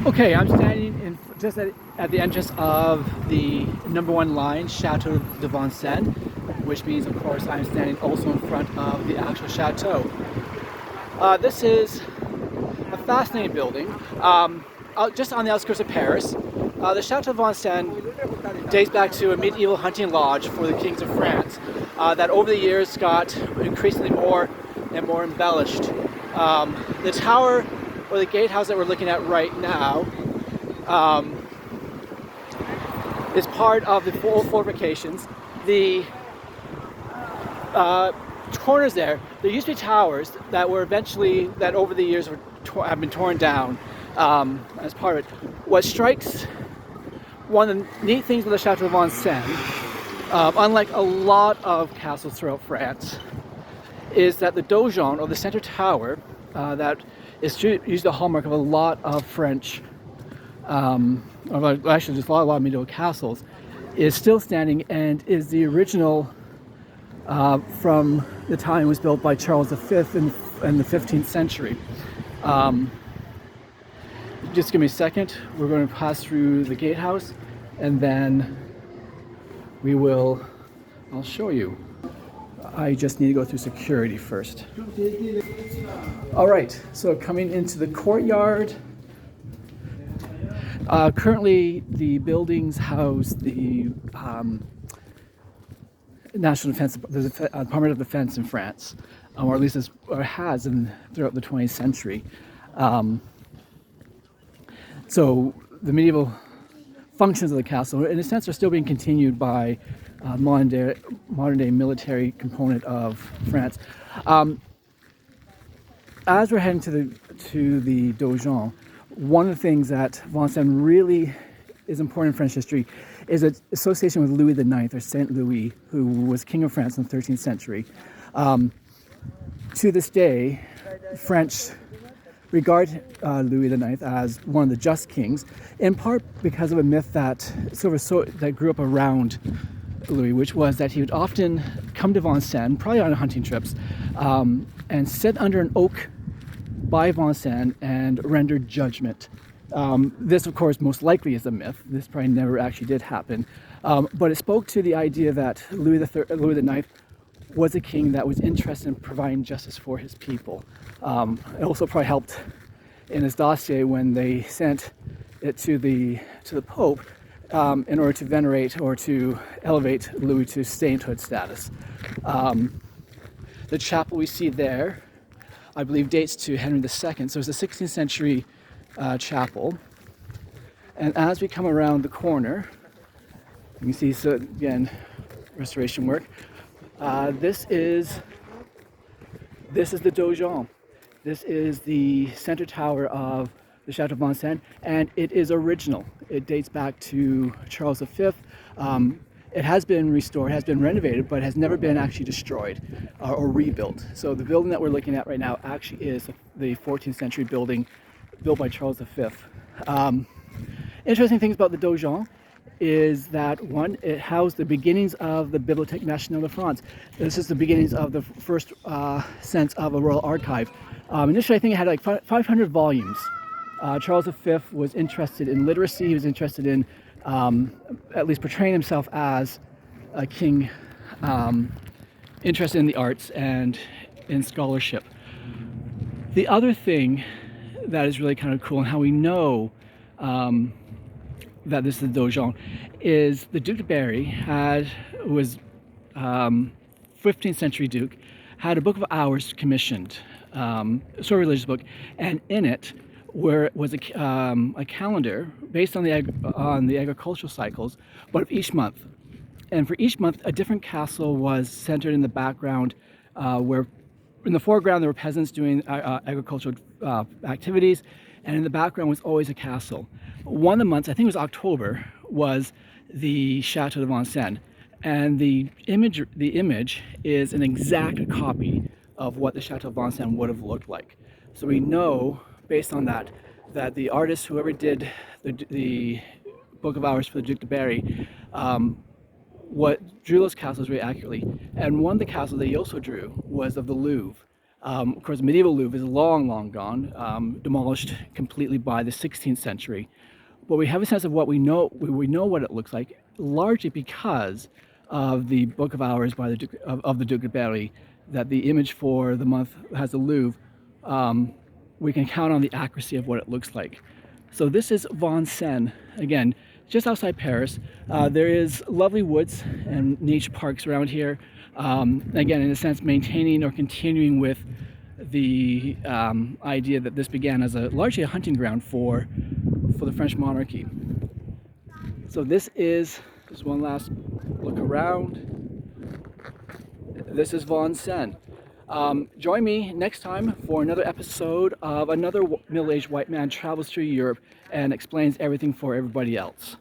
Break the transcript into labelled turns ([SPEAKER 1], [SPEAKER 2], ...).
[SPEAKER 1] Okay, I'm standing just at the entrance of the #1 line, Chateau de Vincennes, which means, of course, I'm standing also in front of the actual chateau. This is a fascinating building, just on the outskirts of Paris. The Chateau de Vincennes dates back to a medieval hunting lodge for the kings of France that over the years got increasingly more and more embellished. The tower, or the gatehouse that we're looking at right now, is part of the full fortifications. The corners there used to be towers that were eventually, that over the years have been torn down as part of it. What strikes, one of the neat things with the Chateau de Vincennes, unlike a lot of castles throughout France, is that the donjon, or the center tower, that is usually the hallmark of a lot of French, actually just a lot of medieval castles, is still standing and is the original from the time it was built by Charles V in the 15th century. Just give me a second. We're going to pass through the gatehouse and then I'll show you. I just need to go through security first. All right, so coming into the courtyard. Currently, the buildings house the National Defense, the Department of Defense in France, or at least has throughout the 20th century. So the medieval functions of the castle, in a sense, are still being continued by modern day military component of France. As we're heading to the donjon, one of the things that Vincennes really is important in French history is its association with Louis IX, or Saint Louis, who was king of France in the 13th century. To this day, French regard Louis IX as one of the just kings, in part because of a myth that that grew up around Louis, which was that he would often come to Vincennes, probably on hunting trips, and sit under an oak by Vincennes and render judgment. This, of course, most likely is a myth. This probably never actually did happen, but it spoke to the idea that Louis IX was a king that was interested in providing justice for his people. It also probably helped in his dossier when they sent it to the Pope in order to venerate or to elevate Louis to sainthood status. The chapel we see there, I believe, dates to Henry II, so it's a 16th century chapel. And as we come around the corner, you can see, so again, restoration work. This is the donjon. This is the center tower of the Chateau de Vincennes, and it is original. It dates back to Charles V. It has been restored, has been renovated, but has never been actually destroyed or rebuilt. So the building that we're looking at right now actually is the 14th century building built by Charles V. Interesting things about the donjon is that, one, it housed the beginnings of the Bibliothèque Nationale de France. This is the beginnings of the first sense of a royal archive. Initially, I think it had like 500 volumes. Charles V was interested in literacy. He was interested in at least portraying himself as a king, interested in the arts and in scholarship. The other thing that is really kind of cool, and how we know that this is the donjon, is the Duke de Berry was 15th century Duke, had a book of hours commissioned, sort of religious book, and in it was a calendar based on the agricultural cycles, but of each month. And for each month, a different castle was centered in the background, where in the foreground there were peasants doing agricultural activities, and in the background was always a castle. One of the months, I think it was October, was the Chateau de Vincennes, and the image is an exact copy of what the Chateau de Vincennes would have looked like. So we know, based on that the artist, whoever did the Book of Hours for the Duc de Berry, drew those castles very accurately. And one of the castles that he also drew was of the Louvre, Of course, medieval Louvre is long, long gone, demolished completely by the 16th century. But we have a sense of what we know. We know what it looks like, largely because of the Book of Hours by the of the Duke of Berry, that the image for the month has the Louvre. We can count on the accuracy of what it looks like. So this is Vincennes, again, just outside Paris. There is lovely woods and nature parks around here. Again, in a sense, maintaining or continuing with the idea that this began as largely a hunting ground for the French monarchy. So this is just one last look around. This is Vincennes. Join me next time for another episode of another middle-aged white man travels through Europe and explains everything for everybody else.